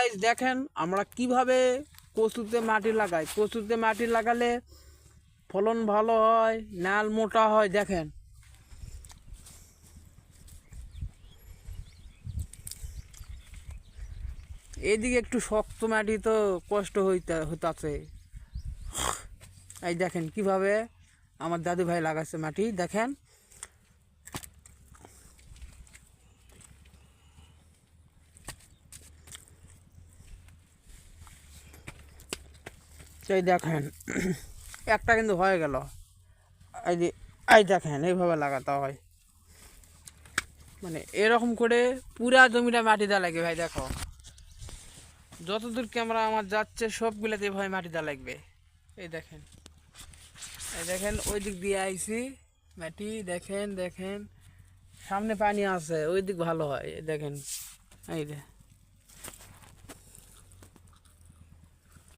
Guys দেখেন আমরা কিভাবে কচুতে মাটি লাগাই। কচুতে মাটি লাগালে ফলন ভালো হয়, নাল মোটা হয়। দেখেন এইদিকে একটু শক্ত মাটি তো কষ্ট হইতাছে। এই দেখেন কিভাবে আমার দাদু ভাই লাগাচ্ছে মাটি। দেখেন এই দেখেন একটা কিন্তু হয়ে গেল। এই যে এই দেখেন এইভাবে লাগাতে হয়, মানে এরকম করে পুরা জমিটা মাটি দেওয়া লাগবে। ভাই দেখো যতদূর ক্যামেরা আমার যাচ্ছে সবগুলোতে ভাই মাটি দেওয়া লাগবে। এই দেখেন, এই দেখেন ওই দিক দিয়ে আইছি মাটি। দেখেন দেখেন সামনে পানি আছে, ওই দিক ভালো হয়। এই দেখেন এই